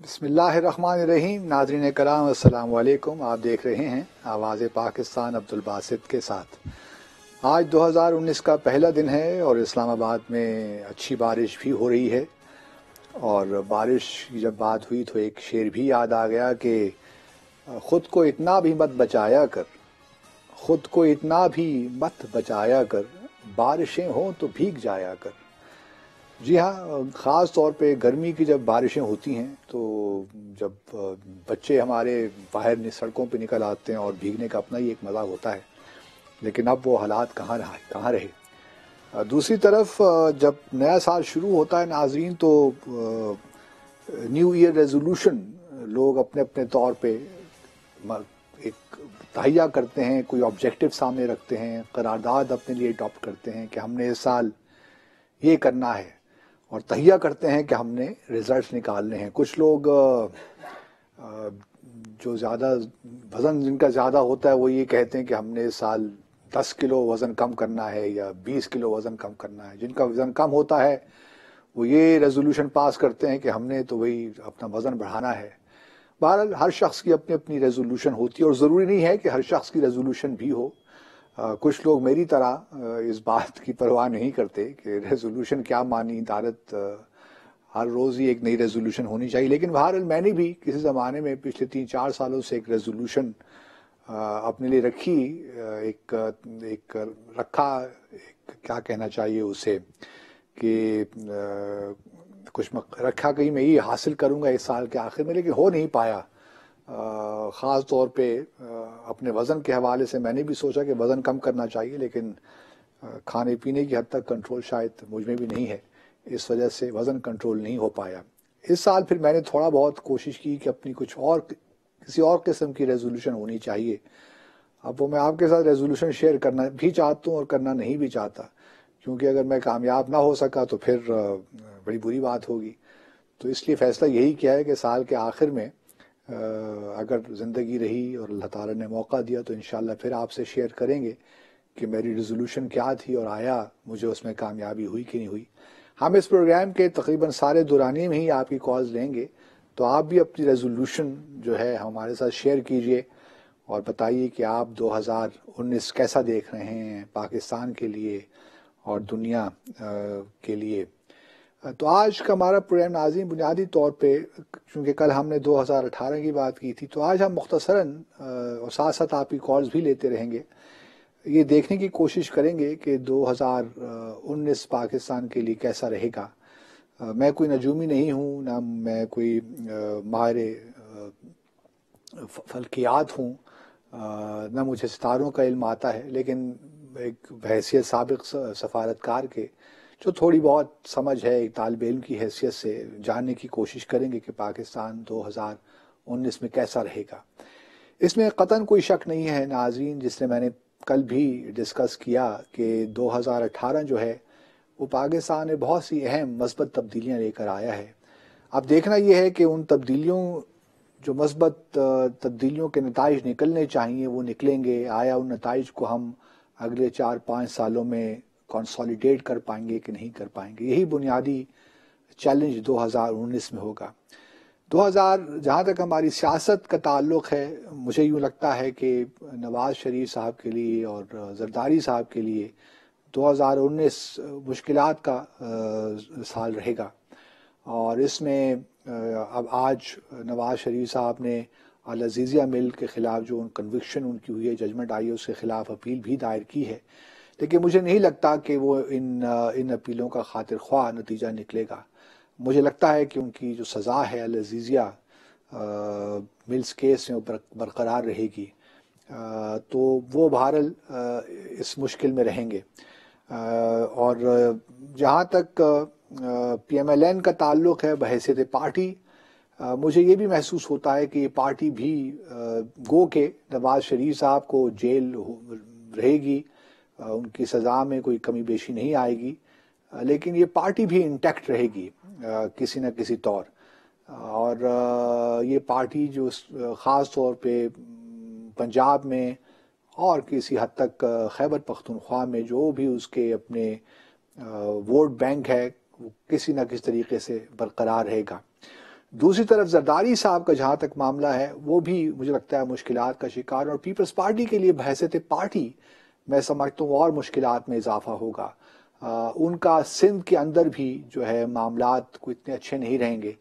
بسم اللہ الرحمن الرحیم. ناظرین کرام السلام علیکم. آپ دیکھ رہے ہیں آواز پاکستان عبدالباسط کے ساتھ. آج 2019 کا پہلا دن ہے اور اسلام آباد میں اچھی بارش بھی ہو رہی ہے. اور بارش کی جب بات ہوئی تو ایک شعر بھی یاد آ گیا کہ خود کو اتنا بھی مت بچایا کر، خود کو اتنا بھی مت بچایا کر، بارشیں ہوں تو بھیگ جایا کر. جی ہاں، خاص طور پہ گرمی کی جب بارشیں ہوتی ہیں تو جب بچے ہمارے باہر سڑکوں پہ نکل آتے ہیں اور بھیگنے کا اپنا ہی ایک مزہ ہوتا ہے، لیکن اب وہ حالات کہاں رہے. دوسری طرف جب نیا سال شروع ہوتا ہے ناظرین تو نیو ایئر ریزولوشن لوگ اپنے اپنے طور پہ ایک تہیہ کرتے ہیں، کوئی آبجیکٹو سامنے رکھتے ہیں، قرارداد اپنے لیے اڈاپٹ کرتے ہیں کہ ہم نے اس سال یہ کرنا ہے، اور تہیہ کرتے ہیں کہ ہم نے ریزلٹس نکالنے ہیں. کچھ لوگ جو زیادہ وزن جن کا زیادہ ہوتا ہے وہ یہ کہتے ہیں کہ ہم نے اس سال 10 کلو وزن کم کرنا ہے یا 20 کلو وزن کم کرنا ہے. جن کا وزن کم ہوتا ہے وہ یہ ریزولوشن پاس کرتے ہیں کہ ہم نے تو وہی اپنا وزن بڑھانا ہے. بہرحال ہر شخص کی اپنی اپنی ریزولوشن ہوتی ہے اور ضروری نہیں ہے کہ ہر شخص کی ریزولوشن بھی ہو. کچھ لوگ میری طرح اس بات کی پرواہ نہیں کرتے کہ ریزولوشن کیا مانی دارت، ہر روز ہی ایک نئی ریزولوشن ہونی چاہیے. لیکن بہرحال میں نے بھی کسی زمانے میں پچھلے 3-4 سالوں سے ایک ریزولوشن اپنے لیے رکھی، ایک رکھا، کیا کہنا چاہیے اسے، کہ کچھ رکھا کہ میں یہ حاصل کروں گا اس سال کے آخر میں، لیکن ہو نہیں پایا. خاص طور پہ اپنے وزن کے حوالے سے میں نے بھی سوچا کہ وزن کم کرنا چاہیے، لیکن کھانے پینے کی حد تک کنٹرول شاید مجھ میں بھی نہیں ہے، اس وجہ سے وزن کنٹرول نہیں ہو پایا. اس سال پھر میں نے تھوڑا بہت کوشش کی کہ اپنی کسی اور قسم کی ریزولوشن ہونی چاہیے. اب وہ میں آپ کے ساتھ ریزولوشن شیئر کرنا بھی چاہتا ہوں اور کرنا نہیں بھی چاہتا، کیونکہ اگر میں کامیاب نہ ہو سکا تو پھر بڑی بری بات ہوگی. تو اس لیے فیصلہ یہی کیا ہے کہ سال کے آخر میں اگر زندگی رہی اور اللہ تعالیٰ نے موقع دیا تو انشاءاللہ پھر آپ سے شیئر کریں گے کہ میری ریزولوشن کیا تھی اور آیا مجھے اس میں کامیابی ہوئی کہ نہیں ہوئی. ہم اس پروگرام کے تقریباً سارے دورانیے میں ہی آپ کی کالز لیں گے، تو آپ بھی اپنی ریزولوشن جو ہے ہمارے ساتھ شیئر کیجئے اور بتائیے کہ آپ 2019 کیسا دیکھ رہے ہیں پاکستان کے لیے اور دنیا کے لیے. تو آج کا ہمارا پروگرام ناظرین بنیادی طور پہ، چونکہ کل ہم نے 2018 کی بات کی تھی، تو آج ہم مختصراً اور ساتھ ساتھ آپ کی کالز بھی لیتے رہیں گے، یہ دیکھنے کی کوشش کریں گے کہ 2019 پاکستان کے لیے کیسا رہے گا. میں کوئی نجومی نہیں ہوں، نہ میں کوئی ماہر فلکیات ہوں، نہ مجھے ستاروں کا علم آتا ہے، لیکن ایک بحیثیت سابق سفارتکار کے جو تھوڑی بہت سمجھ ہے ایک طالب علم کی حیثیت سے جاننے کی کوشش کریں گے کہ پاکستان 2019 میں کیسا رہے گا. اس میں قطعاً کوئی شک نہیں ہے ناظرین، جس نے میں نے کل بھی ڈسکس کیا کہ 2018 جو ہے وہ پاکستان میں بہت سی اہم مثبت تبدیلیاں لے کر آیا ہے. اب دیکھنا یہ ہے کہ ان تبدیلیوں، جو مثبت تبدیلیوں کے نتائج نکلنے چاہیے وہ نکلیں گے. آیا ان نتائج کو ہم اگلے 4-5 سالوں میں کنسالیڈیٹ کر پائیں گے کہ نہیں کر پائیں گے؟ یہی بنیادی چیلنج 2019 میں ہوگا. جہاں تک ہماری سیاست کا تعلق ہے، مجھے یوں لگتا ہے کہ نواز شریف صاحب کے لیے اور زرداری صاحب کے لیے 2019 مشکلات کا سال رہے گا. اور اس میں اب آج نواز شریف صاحب نے العزیزیہ مل کے خلاف جو کنوکشن ان کی ہوئی ہے، ججمنٹ آئی ہے، اس کے خلاف اپیل بھی دائر کی ہے، لیکن مجھے نہیں لگتا کہ وہ ان اپیلوں کا خاطر خواہ نتیجہ نکلے گا. مجھے لگتا ہے کہ ان کی جو سزا ہے العزیزیہ ملز کیس میں برقرار رہے گی، تو وہ بہرحال اس مشکل میں رہیں گے. اور جہاں تک پی ایم ایل این کا تعلق ہے بحیثیت پارٹی، مجھے یہ بھی محسوس ہوتا ہے کہ یہ پارٹی بھی گو کہ نواز شریف صاحب کو جیل رہے گی، ان کی سزا میں کوئی کمی بیشی نہیں آئے گی، لیکن یہ پارٹی بھی انٹیکٹ رہے گی کسی نہ کسی طور. اور یہ پارٹی جو خاص طور پہ پنجاب میں اور کسی حد تک خیبر پختونخوا میں جو بھی اس کے اپنے ووٹ بینک ہے، وہ کسی نہ کسی طریقے سے برقرار رہے گا. دوسری طرف زرداری صاحب کا جہاں تک معاملہ ہے وہ بھی مجھے لگتا ہے مشکلات کا شکار، اور پیپلز پارٹی کے لیے بحیثیت پارٹی میں سمجھتا ہوں اور مشکلات میں اضافہ ہوگا. ان کا سندھ کے اندر بھی جو ہے معاملات کو اتنے اچھے نہیں رہیں گے،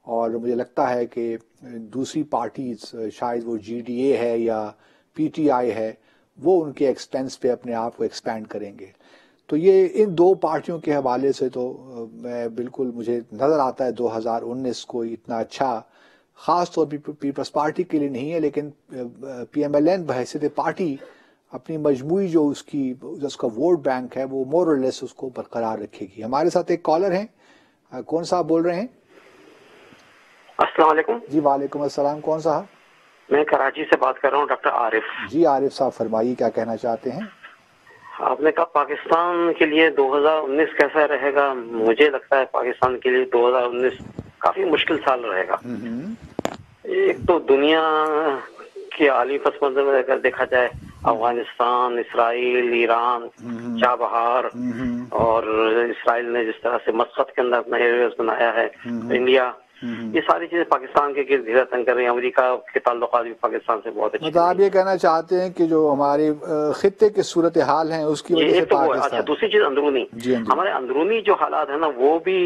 اور مجھے لگتا ہے کہ دوسری پارٹیز شاید وہ جی ڈی اے ہے یا پی ٹی آئی ہے وہ ان کے ایکسپینس پہ اپنے آپ کو ایکسپینڈ کریں گے. تو یہ ان دو پارٹیوں کے حوالے سے تو میں بالکل مجھے نظر آتا ہے 2019 کو اتنا اچھا خاص طور پہ پیپلز پارٹی کے لیے نہیں ہے، لیکن پی ایم ایل این بحیثیت پارٹی اپنی مجموعی جو اس کا ووٹ بینک ہے وہ مور اور لیس اس کو برقرار رکھے گی. ہمارے ساتھ ایک کالر ہیں، کون صاحب بول رہے ہیں؟ السلام علیکم. جی وعلیکم السلام، کون صاحب؟ میں کراچی سے بات کر رہا ہوں، ڈاکٹر عارف. جی عارف صاحب فرمائیے، کیا کہنا چاہتے ہیں؟ آپ نے کہا پاکستان کے لیے 2019 کیسا رہے گا. مجھے لگتا ہے پاکستان کے لیے 2019 کافی مشکل سال رہے گا. ایک تو دنیا کے عالمی پس منظر میں اگر دیکھا جائے، افغانستان، اسرائیل، ایران، چابہار، اور اسرائیل نے جس طرح سے مسقط کے اندر اپنا ایئر بیس بنایا ہے، انڈیا، یہ ساری چیزیں پاکستان کے گرد گھیرا تنگ کر رہی ہیں. امریکہ کے تعلقات بھی پاکستان سے بہت اچھے. مطلب آپ یہ کہنا چاہتے ہیں کہ جو ہمارے خطے کے صورتحال ہیں اس کی وجہ سے پاکستان. اچھا، دوسری چیز اندرونی، جی ہمارے اندرونی جو حالات ہیں نا وہ بھی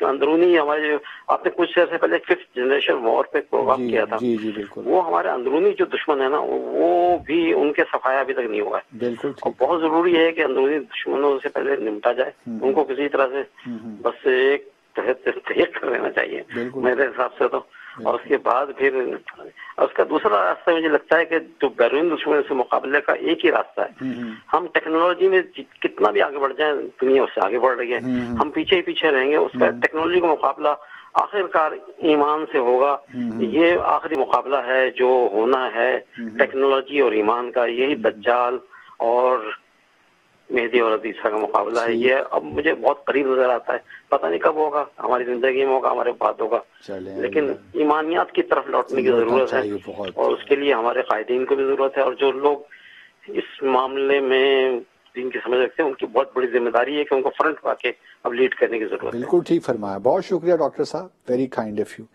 اندرونی ہمارے، آپ نے کچھ عرصے پہلے 5th جنریشن وار پہ پروگرام کیا تھا. جی بالکل. وہ ہمارے اندرونی جو دشمن ہے نا وہ بھی ان کے صفایا ابھی تک نہیں ہوا ہے. بالکل. اور بہت ضروری ہے کہ اندرونی دشمنوں سے پہلے نمٹا جائے، ان کو کسی طرح سے بس ایک تحت کر لینا چاہیے میرے حساب سے تو. اور اس کے بعد پھر اس کا دوسرا راستہ مجھے لگتا ہے کہ جو بیرون دشمن سے مقابلے کا ایک ہی راستہ ہے. ہم ٹیکنالوجی میں کتنا بھی آگے بڑھ جائیں، دنیا اس سے آگے بڑھ رہی ہے، ہم پیچھے ہی پیچھے رہیں گے. اس کا ٹیکنالوجی کا مقابلہ آخرکار ایمان سے ہوگا. یہ آخری مقابلہ ہے جو ہونا ہے ٹیکنالوجی اور ایمان کا. یہی دجال اور مہدی اور عیسیٰ کا مقابلہ ہے. یہ اب مجھے بہت قریب نظر آتا ہے. پتہ نہیں کب ہوگا، ہماری زندگی میں ہوگا، ہمارے بعد ہوگا، لیکن ایمانیات کی طرف لوٹنے کی ضرورت ہے، اور اس کے لیے ہمارے قائدین کو بھی ضرورت ہے. اور جو لوگ اس معاملے میں دین کی سمجھ رکھتے ہیں ان کی بہت بڑی ذمہ داری ہے کہ ان کو فرنٹ پہ آ کے اب لیڈ کرنے کی ضرورت ہے. بالکل ٹھیک فرمایا، بہت شکریہ ڈاکٹر صاحب، very kind of you.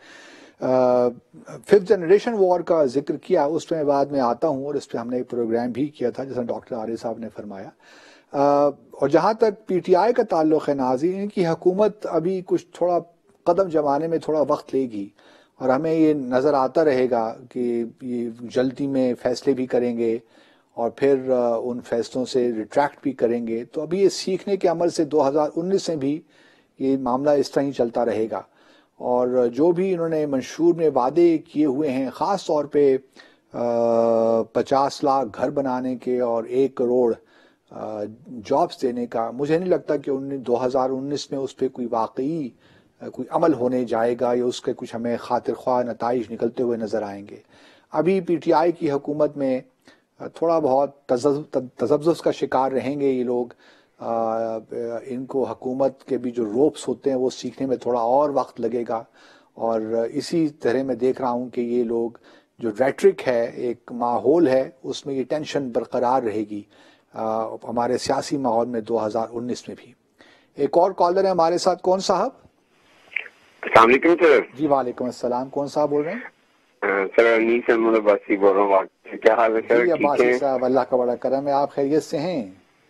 5th generation war کا ذکر کیا، اس پہ بعد میں آتا ہوں، اور اس پہ ہم نے ایک پروگرام بھی کیا تھا جیسا ڈاکٹر عارف صاحب نے فرمایا. اور جہاں تک پی ٹی آئی کا تعلق ہے ناظرین، ان کی حکومت ابھی کچھ تھوڑا قدم جمانے میں تھوڑا وقت لے گی، اور ہمیں یہ نظر آتا رہے گا کہ یہ جلدی میں فیصلے بھی کریں گے اور پھر ان فیصلوں سے ریٹریکٹ بھی کریں گے. تو ابھی یہ سیکھنے کے عمل سے 2019 سے بھی یہ معاملہ اس طرح ہی چلتا رہے گا. اور جو بھی انہوں نے منشور میں وعدے کیے ہوئے ہیں، خاص طور پہ 50 لاکھ گھر بنانے کے اور 1 کروڑ جابس دینے کا، مجھے نہیں لگتا کہ 2019 میں اس پہ کوئی واقعی کوئی عمل ہونے جائے گا یا اس کے کچھ ہمیں خاطر خواہ نتائج نکلتے ہوئے نظر آئیں گے. ابھی پی ٹی آئی کی حکومت میں تھوڑا بہت تذبذب کا شکار رہیں گے یہ لوگ. ان کو حکومت کے بھی جو روپس ہوتے ہیں وہ سیکھنے میں تھوڑا اور وقت لگے گا. اور اسی طرح میں دیکھ رہا ہوں کہ یہ لوگ جو ریٹرک ہے، ایک ماحول ہے، اس میں یہ ٹینشن برقرار رہے گی ہمارے سیاسی ماحول میں 2019 میں بھی. ایک اور کالر ہے ہمارے ساتھ، کون صاحب؟ السلام علیکم سر. جی وعلیکم السلام، کون صاحب بول رہے ہیں؟ سر انیس احمد عباسی بول رہا ہوں. کیا حال ہے سر؟ جی عباسی صاحب، اللہ کا بڑا کرم ہے، آپ خیریت سے ہیں؟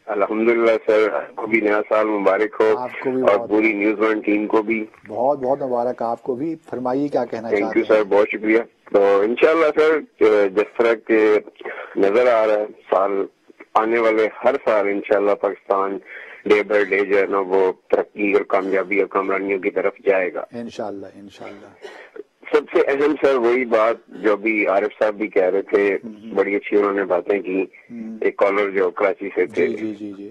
الحمدللہ سر. آپ کو بھی نیا سال مبارک ہو، آپ کو بھی، اور پوری نیوز ون ٹیم کو بھی بہت بہت مبارک. آپ کو بھی فرمائیے کیا کہنا چاہتے ہیں. تھینک یو سر، بہت شکریہ. تو انشاءاللہ سر جس طرح کے نظر آ رہا ہے، سال آنے والے ہر سال انشاءاللہ پاکستان ڈے بائی ڈے جو ہے نا وہ ترقی اور کامیابی اور کامرانیوں کی طرف جائے گا انشاءاللہ انشاءاللہ. سب سے اہم سر وہی بات جو بھی عارف صاحب بھی کہہ رہے تھے، بڑی اچھی انہوں نے باتیں کی. ایک کالر جو کراچی سے تھے،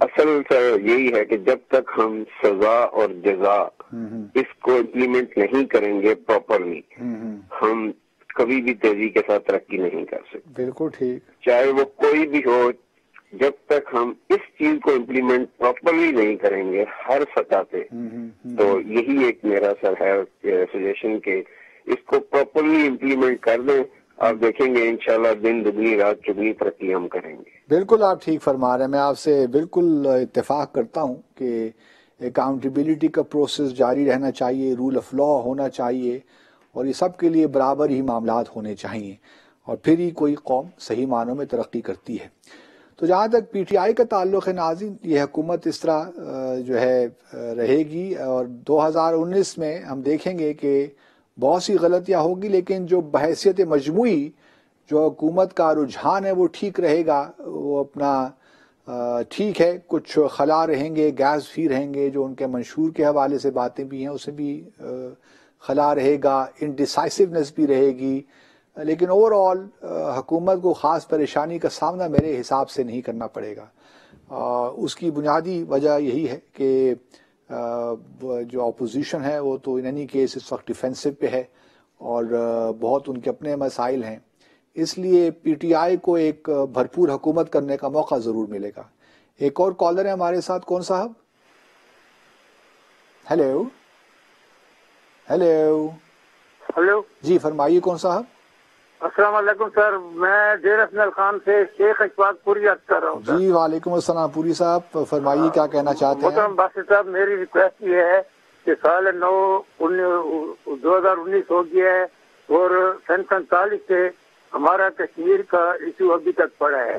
اصل سر یہی ہے کہ جب تک ہم سزا اور جزا اس کو امپلیمنٹ نہیں کریں گے پراپرلی، ہم کبھی بھی تیزی کے ساتھ ترقی نہیں کر سکتے. بالکل ٹھیک. چاہے وہ کوئی بھی ہو، جب تک ہم اس چیز کو امپلیمنٹ پراپرلی نہیں کریں گے ہر سطح پہ، تو یہی ایک میرا سر ہے سجیشن کہ اس کو پراپرلی امپلیمنٹ کر دیں. آپ دیکھیں گے انشاءاللہ دن دگنی رات چگنی ترقی ہم کریں گے. بالکل آپ ٹھیک فرما رہے ہیں، میں آپ سے بالکل اتفاق کرتا ہوں کہ اکاؤنٹیبلٹی کا پروسیس جاری رہنا چاہیے، رول آف لا ہونا چاہیے، اور یہ سب کے لیے برابر ہی معاملات ہونے چاہیے، اور پھر ہی کوئی قوم صحیح معنوں میں ترقی کرتی ہے۔ تو جہاں تک پی ٹی آئی کا تعلق ہے ناظرین، یہ حکومت اس طرح جو ہے رہے گی، اور 2019 میں ہم دیکھیں گے کہ بہت سی غلطیاں ہوگی، لیکن جو بحیثیت مجموعی جو حکومت کا رجحان ہے وہ ٹھیک رہے گا۔ وہ اپنا ٹھیک ہے، کچھ خلا رہیں گے، گیس بھی رہیں گے، جو ان کے منشور کے حوالے سے باتیں بھی ہیں اسے بھی خلا رہے گا، انڈیسائسونیس بھی رہے گی، لیکن اوور آل حکومت کو خاص پریشانی کا سامنا میرے حساب سے نہیں کرنا پڑے گا۔ اس کی بنیادی وجہ یہی ہے کہ جو اپوزیشن ہے وہ تو ان اینی کیس اس وقت ڈیفینسو پہ ہے، اور بہت ان کے اپنے مسائل ہیں، اس لیے پی ٹی آئی کو ایک بھرپور حکومت کرنے کا موقع ضرور ملے گا۔ ایک اور کالر ہے ہمارے ساتھ، کون صاحب؟ ہیلو ہیلو ہلو جی فرمائیے، کون صاحب؟ السلام علیکم سر، میں ڈیر افضل خان سے شیخ اشفاق پوری عرض کر رہا ہوں سر۔ جی وعلیکم السلام پوری صاحب، فرمائیے کیا کہنا چاہتے ہیں؟ محترم باسط صاحب، میری ریکویسٹ یہ ہے کہ سال 2019 ہو گیا ہے اور سن 47 سے ہمارا کشمیر کا ایشو ابھی تک پڑا ہے،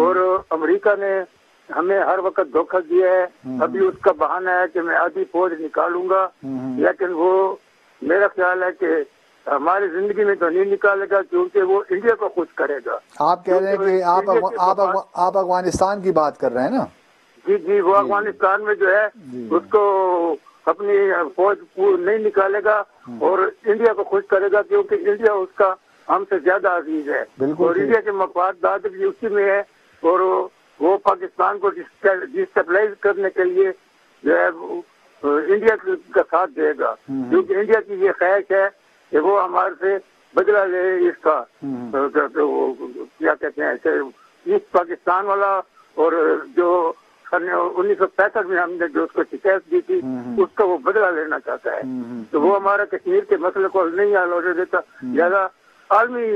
اور امریکہ نے ہمیں ہر وقت دھوکہ دیا ہے۔ ابھی اس کا بہانہ ہے کہ میں آدھی فوج نکالوں گا، لیکن وہ میرا خیال ہے کہ ہماری زندگی میں تو نہیں نکالے گا، کیونکہ وہ انڈیا کو خوش کرے گا۔ آپ کہہ رہے ہیں کہ آپ افغانستان کی بات کر رہے ہیں نا؟ جی جی، وہ افغانستان میں جو ہے اس کو اپنی فوج نہیں نکالے گا اور انڈیا کو خوش کرے گا، کیونکہ انڈیا اس کا ہم سے زیادہ عزیز ہے، اور انڈیا کے مفادات بھی اسی میں ہے، اور وہ پاکستان کو ڈسٹیبلائز کرنے کے لیے جو ہے انڈیا کا ساتھ دے گا، کیونکہ انڈیا کی یہ خواہش ہے کہ وہ ہمارے سے بدلہ لے اس کا، کیا کہتے ہیں ایسٹ پاکستان والا، اور جو 1965 میں ہم نے جو اس کو شکست دی تھی اس کا وہ بدلہ لینا چاہتا ہے۔ تو وہ ہمارا کشمیر کے مسئلے کو نہیں حل ہونے دیتا، لہٰذا عالمی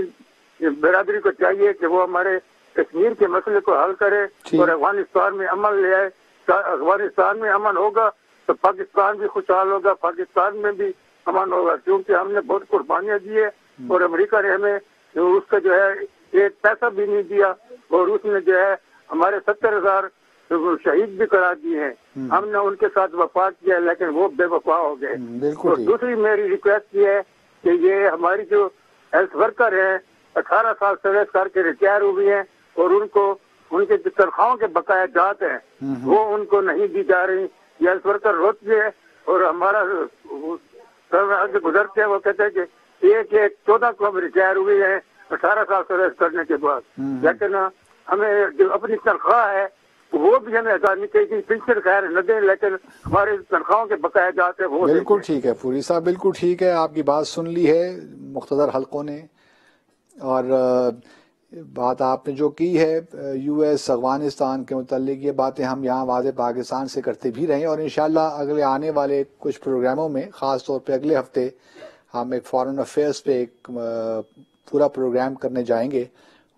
برادری کو چاہیے کہ وہ ہمارے کشمیر کے مسئلے کو حل کرے اور افغانستان میں امن لے آئے۔ افغانستان میں امن ہوگا تو پاکستان بھی خوشحال ہوگا، پاکستان میں بھی امن ہوگا، کیونکہ ہم نے بہت قربانیاں دی ہے اور امریکہ نے ہمیں اس کا جو ہے ایک پیسہ بھی نہیں دیا، اور اس نے جو ہے ہمارے 70,000 شہید بھی کرا دیے ہیں۔ ہم نے ان کے ساتھ وفا کیا لیکن وہ بے وفا ہو گئے۔ اور دوسری میری ریکویسٹ یہ ہے کہ یہ ہماری جو ہیلتھ ورکر ہیں 18 سال سروس کر کے ریٹائر ہوئی ہیں، اور ان کو ان کے تنخواہوں کے بقایا جات ہیں وہ ان کو نہیں دی جا رہی۔ یہ ہیلتھ ورکر روتے ہیں، اور ہمارا گزرتے ہیں، وہ کہتے ہیں کہ ایک 14 کو ہم ریٹائر ہوئے ہیں 18 سال سروس کرنے کے بعد، لیکن ہمیں جو اپنی تنخواہ ہے وہ بھی ہمیں ادا نہیں چاہیے، پنشن خیر نہ دیں، لیکن ہمارے تنخواہوں کے بقایا جاتے ہیں وہ بالکل ٹھیک ہے پوری صاحب، بالکل ٹھیک ہے، آپ کی بات سن لی ہے مقتدر حلقوں نے، اور بات آپ نے جو کی ہے یو ایس افغانستان کے متعلق، یہ باتیں ہم یہاں واضح پاکستان سے کرتے بھی رہے ہیں، اور انشاءاللہ اگلے آنے والے کچھ پروگراموں میں، خاص طور پہ اگلے ہفتے ہم ایک فارن افیئرس پہ ایک پورا پروگرام کرنے جائیں گے،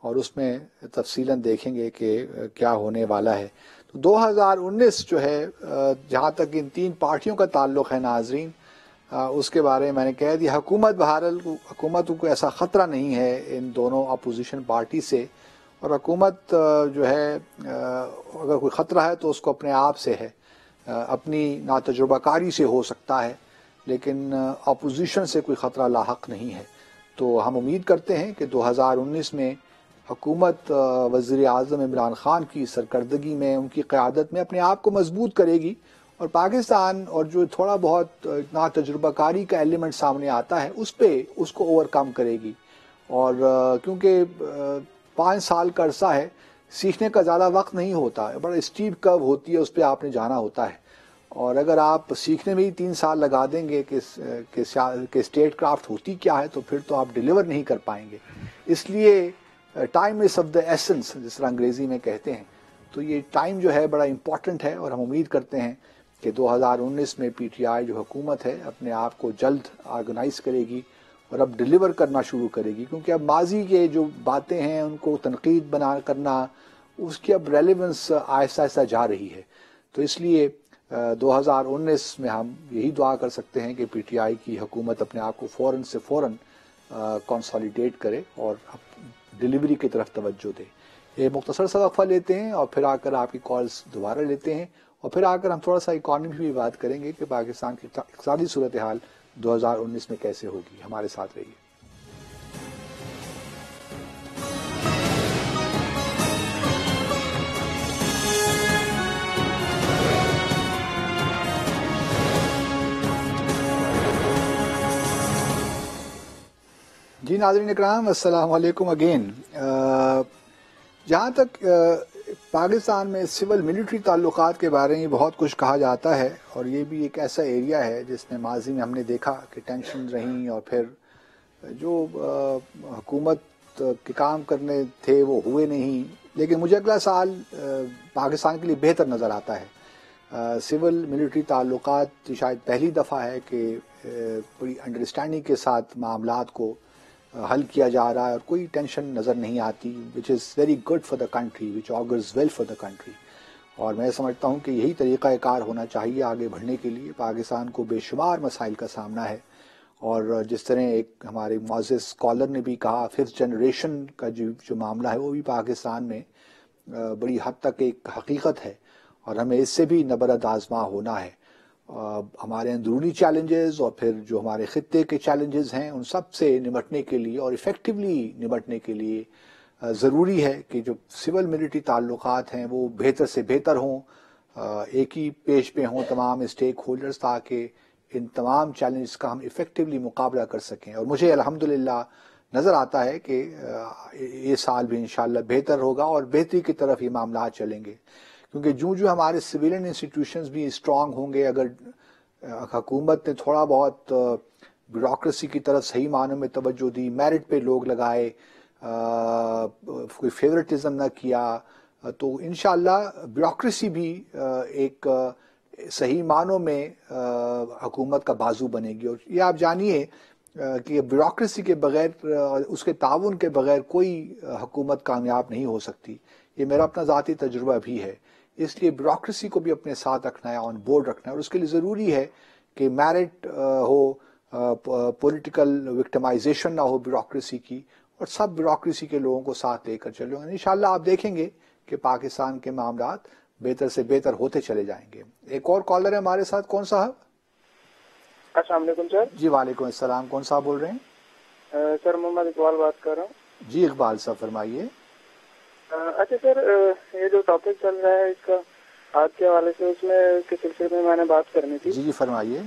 اور اس میں تفصیلاً دیکھیں گے کہ کیا ہونے والا ہے۔ تو 2019 جو ہے جہاں تک ان تین پارٹیوں کا تعلق ہے ناظرین، اس کے بارے میں نے کہہ دیا، حکومت کو ایسا خطرہ نہیں ہے ان دونوں اپوزیشن پارٹی سے، اور حکومت جو ہے اگر کوئی خطرہ ہے تو اس کو اپنے آپ سے ہے، اپنی ناتجربہ کاری سے ہو سکتا ہے، لیکن اپوزیشن سے کوئی خطرہ لاحق نہیں ہے۔ تو ہم امید کرتے ہیں کہ 2019 میں حکومت وزیر اعظم عمران خان کی سرکردگی میں، ان کی قیادت میں اپنے آپ کو مضبوط کرے گی، اور پاکستان اور جو تھوڑا بہت ناتجربہ کاری کا ایلیمنٹ سامنے آتا ہے اس کو اوور کم کرے گی، اور کیونکہ 5 سال کا عرصہ ہے، سیکھنے کا زیادہ وقت نہیں ہوتا، بڑا اسٹیپ کرو ہوتی ہے، اس پہ آپ نے جانا ہوتا ہے، اور اگر آپ سیکھنے میں ہی 3 سال لگا دیں گے کہ اسٹیٹ کرافٹ ہوتی کیا ہے، تو پھر تو آپ ڈیلیور نہیں کر پائیں گے۔ اس لیے time is of the essence جس طرح انگریزی میں کہتے ہیں، تو یہ ٹائم جو ہے بڑا امپورٹنٹ ہے، اور ہم امید کرتے ہیں کہ 2019 میں پی ٹی آئی جو حکومت ہے اپنے آپ کو جلد آرگنائز کرے گی اور اب ڈیلیور کرنا شروع کرے گی، کیونکہ اب ماضی کے جو باتیں ہیں ان کو تنقید کرنا، اس کی اب ریلیونس آہستہ آہستہ جا رہی ہے۔ تو اس لیے 2019 میں ہم یہی دعا کر سکتے ہیں کہ پی ٹی آئی کی حکومت اپنے آپ کو فوراً سے فوراً کنسالیڈیٹ کرے اور ڈیلیوری کی طرف توجہ دے. ایک مختصر سا وقفہ لیتے ہیں اور پھر آ کر آپ کی کالز دوبارہ لیتے ہیں اور پھر آ کر ہم تھوڑا سا اکانومی بھی بات کریں گے کہ پاکستان کی اقتصادی صورتحال 2019 میں کیسے ہوگی. ہمارے ساتھ رہیے. جی ناظرین اکرام، السلام علیکم اگین. جہاں تک پاکستان میں سول ملٹری تعلقات کے بارے میں بہت کچھ کہا جاتا ہے اور یہ بھی ایک ایسا ایریا ہے جس میں ماضی میں ہم نے دیکھا کہ ٹینشن رہیں اور پھر جو حکومت کے کام کرنے تھے وہ ہوئے نہیں. لیکن مجھے اگلا سال پاکستان کے لیے بہتر نظر آتا ہے. سول ملٹری تعلقات شاید پہلی دفعہ ہے کہ بڑی انڈرسٹینڈنگ کے ساتھ معاملات کو حل کیا جا رہا ہے اور کوئی ٹینشن نظر نہیں آتی, which is very good for the country, which augurs well for the country. اور میں سمجھتا ہوں کہ یہی طریقہ کار ہونا چاہیے آگے بڑھنے کے لیے. پاکستان کو بے شمار مسائل کا سامنا ہے اور جس طرح ایک ہمارے معزز اسکالر نے بھی کہا, 5th جنریشن کا جو معاملہ ہے وہ بھی پاکستان میں بڑی حد تک ایک حقیقت ہے اور ہمیں اس سے بھی نبرد آزما ہونا ہے. ہمارے اندرونی چیلنجز اور پھر جو ہمارے خطے کے چیلنجز ہیں ان سب سے نمٹنے کے لیے اور ایفیکٹولی نمٹنے کے لیے ضروری ہے کہ جو سول ملٹری تعلقات ہیں وہ بہتر سے بہتر ہوں, ایک ہی پیج پہ ہوں تمام اسٹیک ہولڈرز, تاکہ ان تمام چیلنجز کا ہم ایفیکٹولی مقابلہ کر سکیں. اور مجھے الحمدللہ نظر آتا ہے کہ یہ سال بھی انشاءاللہ بہتر ہوگا اور بہتری کی طرف یہ معاملات چلیں گے, کیونکہ جو ہمارے سویلین انسٹیٹیوشنز بھی اسٹرانگ ہوں گے, اگر حکومت نے تھوڑا بہت بیوروکریسی کی طرف صحیح معنوں میں توجہ دی, میرٹ پہ لوگ لگائے, کوئی فیورٹزم نہ کیا, تو انشاءاللہ بیوروکریسی بھی ایک صحیح معنوں میں حکومت کا بازو بنے گی. اور یہ آپ جانیے کہ بیوروکریسی کے بغیر, اس کے تعاون کے بغیر کوئی حکومت کامیاب نہیں ہو سکتی. یہ میرا اپنا ذاتی تجربہ بھی ہے. اس لیے بیوروکریسی کو بھی اپنے ساتھ رکھنا ہے, آن بورڈ رکھنا ہے, اور اس کے لیے ضروری ہے کہ میرٹ ہو, پولیٹیکل وکٹمائزیشن نہ ہو بیوروکریسی کی, اور سب بیوروکریسی کے لوگوں کو ساتھ لے کر چلیں. انشاءاللہ آپ دیکھیں گے کہ پاکستان کے معاملات بہتر سے بہتر ہوتے چلے جائیں گے. ایک اور کالر ہے ہمارے ساتھ. کون صاحب؟ السلام علیکم سر. جی وعلیکم السلام. کون صاحب بول رہے ہیں؟ سر محمد اقبال بات کر رہا ہوں. جی اقبال صاحب فرمائیے. اچھا سر, یہ جو ٹاپک چل رہا ہے اس کا آج کے حوالے سے, اس میں کے سلسلے میں نے بات کرنی تھی. جی فرمائیے.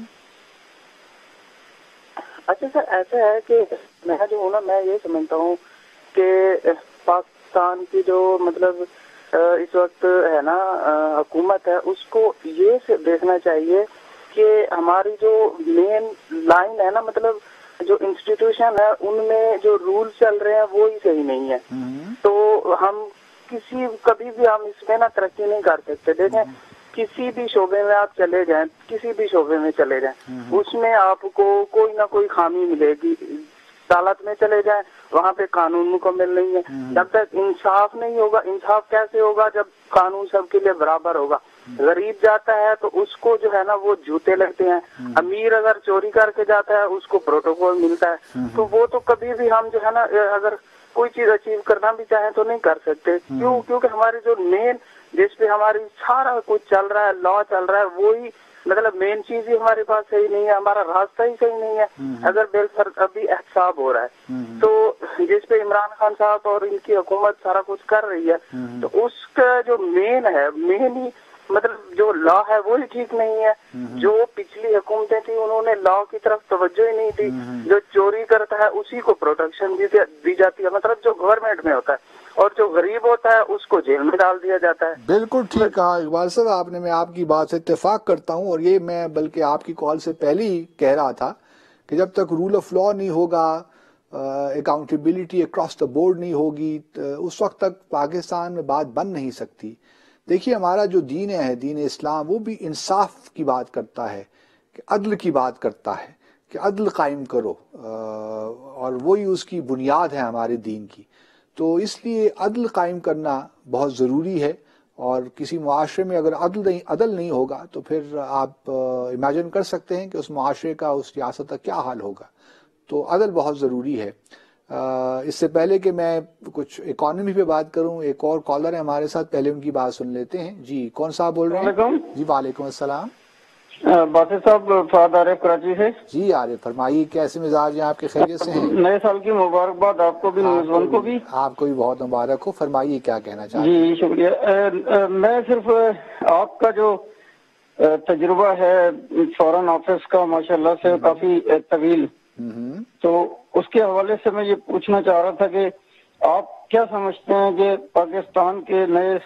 اچھا سر, ایسا ہے کہ میں جو ہوں نا, میں یہ سمجھتا ہوں کہ پاکستان کی جو مطلب اس وقت ہے نا حکومت ہے, اس کو یہ دیکھنا چاہیے کہ ہماری جو مین لائن ہے نا, مطلب جو انسٹیٹیوشن ہے ان میں جو رول چل رہے ہیں وہ ہی صحیح نہیں ہے. تو ہم کبھی بھی ہم اس میں نا ترقی نہیں کر سکتے. دیکھیں کسی بھی شعبے میں آپ چلے جائیں, کسی بھی شعبے میں چلے جائیں, اس میں آپ کو کوئی نہ کوئی خامی ملے گی. عدالت میں چلے جائیں, وہاں پہ قانون مکمل نہیں ہے. جب تک انصاف نہیں ہوگا, انصاف کیسے ہوگا جب قانون سب کے لیے برابر ہوگا. غریب جاتا ہے تو اس کو جو ہے نا وہ جوتے لگتے ہیں, امیر اگر چوری کر کے جاتا ہے اس کو پروٹوکول ملتا ہے. تو وہ تو کبھی بھی ہم جو ہے نا اگر کوئی چیز اچیو کرنا بھی چاہیں تو نہیں کر سکتے. کیونکہ ہماری جو مین جس پہ ہماری سارا کچھ چل رہا ہے, لا چل رہا ہے, وہی مطلب مین چیز ہی ہمارے پاس صحیح نہیں ہے, ہمارا راستہ ہی صحیح نہیں ہے. اگر بالفرض ابھی احتساب ہو رہا ہے تو جس پہ عمران خان صاحب اور ان کی حکومت سارا کچھ کر رہی ہے, تو اس کا جو مین ہے, مین ہی مطلب جو لا ہے وہی ٹھیک نہیں ہے. جو پچھلی حکومتیں تھیں انہوں نے لا کی طرف توجہ ہی نہیں دی. جو چوری کرتا ہے اسی کو پروٹیکشن دی جاتی ہے, مطلب جو گورنمنٹ میں ہوتا ہے, اور جو غریب ہوتا ہے اس کو جیل میں ڈال دیا جاتا ہے. بالکل ٹھیک کہا اقبال صاحب آپ نے, میں آپ کی بات سے اتفاق کرتا ہوں. اور یہ میں بلکہ آپ کی کال سے پہلے ہی کہہ رہا تھا کہ جب تک رول آف لا نہیں ہوگا, اکاؤنٹیبلٹی اکراس دا بورڈ نہیں ہوگی, اس وقت تک پاکستان میں بات بن نہیں سکتی. دیکھیے ہمارا جو دین ہے, دین اسلام, وہ بھی انصاف کی بات کرتا ہے, کہ عدل کی بات کرتا ہے, کہ عدل قائم کرو, اور وہی اس کی بنیاد ہے ہمارے دین کی. تو اس لیے عدل قائم کرنا بہت ضروری ہے. اور کسی معاشرے میں اگر عدل نہیں ہوگا تو پھر آپ امیجن کر سکتے ہیں کہ اس معاشرے کا، اس ریاست کا کیا حال ہوگا. تو عدل بہت ضروری ہے. اس سے پہلے کہ میں کچھ اکانومی پہ بات کروں، ایک اور کالر ہے ہمارے ساتھ، پہلے ان کی بات سن لیتے ہیں. جی کون صاحب بول رہے ہیں؟ جی وعلیکم السلام. باسط صاحب فہد عارف کراچی سے. جی عارف فرمائیے، کیسے مزاج ہیں آپ کے؟ خیریت سے ہیں؟ نئے سال کی مبارکباد آپ کو بھی، میزبان کو بھی. آپ کو بھی بہت مبارک ہو. فرمائیے کیا کہنا چاہتے ہیں؟ جی شکریہ. میں صرف آپ کا جو تجربہ ہے فورن آفس کا ماشاءاللہ سے کافی طویل، تو اس کے حوالے سے میں یہ پوچھنا چاہ رہا تھا کہ آپ کیا سمجھتے ہیں کہ پاکستان کے نئے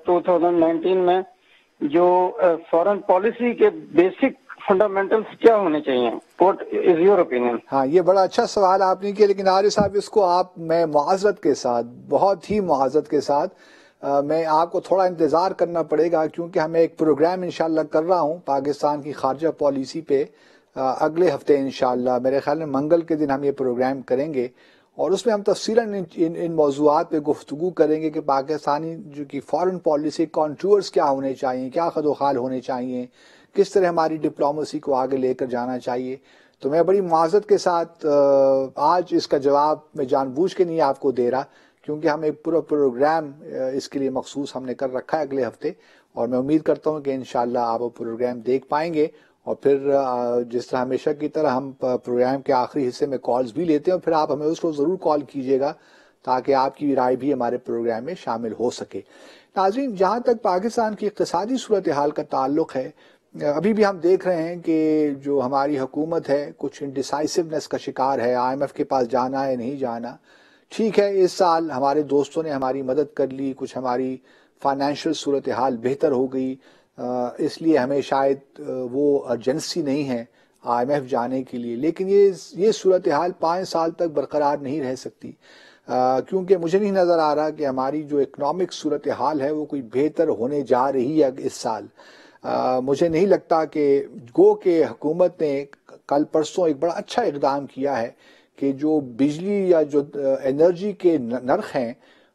2019 میں جو فورن پالیسی کے بیسک فنڈامنٹلز کیا ہونے چاہیے؟ What is your opinion? ہاں یہ بڑا اچھا سوال آپ نے کیا، لیکن عارف صاحب اس کو میں معذرت کے ساتھ، بہت ہی معذرت کے ساتھ میں آپ کو تھوڑا انتظار کرنا پڑے گا، کیونکہ ہمیں ایک پروگرام انشاءاللہ کر رہا ہوں پاکستان کی خارجہ پالیسی پہ اگلے ہفتے انشاءاللہ. میرے خیال میں منگل کے دن ہم یہ پروگرام کریں گے، اور اس میں ہم تفصیلاً ان موضوعات پہ گفتگو کریں گے کہ پاکستانی جو کی فارن پالیسی کانٹورز کیا ہونے چاہیے، کیا خد و خال ہونے چاہیے، کس طرح ہماری ڈپلومیسی کو آگے لے کر جانا چاہیے. تو میں بڑی معذرت کے ساتھ آج اس کا جواب میں جان بوجھ کے نہیں آپ کو دے رہا، کیونکہ ہم ایک پورا پروگرام اس کے لیے مخصوص ہم نے کر رکھا ہے اگلے ہفتے، اور میں امید کرتا ہوں کہ انشاءاللہ آپ وہ پروگرام دیکھ پائیں گے. اور پھر جس طرح ہمیشہ کی طرح ہم پروگرام کے آخری حصے میں کالز بھی لیتے ہیں، اور پھر آپ ہمیں اس کو ضرور کال کیجیے گا تاکہ آپ کی رائے بھی ہمارے پروگرام میں شامل ہو سکے. ناظرین، جہاں تک پاکستان کی اقتصادی صورتحال کا تعلق ہے، ابھی بھی ہم دیکھ رہے ہیں کہ جو ہماری حکومت ہے کچھ انڈیسائسونیس کا شکار ہے. IMF کے پاس جانا ہے نہیں جانا. ٹھیک ہے، اس سال ہمارے دوستوں نے ہماری مدد کر لی، کچھ ہماری فائنینشیل صورتحال بہتر ہو گئی، اس لیے ہمیں شاید وہ ارجنسی نہیں ہے IMF جانے کے لیے. لیکن یہ صورتحال 5 سال تک برقرار نہیں رہ سکتی، کیونکہ مجھے نہیں نظر آ رہا کہ ہماری جو اکنامک صورتحال ہے وہ کوئی بہتر ہونے جا رہی ہے اس سال. مجھے نہیں لگتا کہ کہ حکومت نے کل پرسوں ایک بڑا اچھا اقدام کیا ہے کہ جو بجلی یا جو انرجی کے نرخ ہیں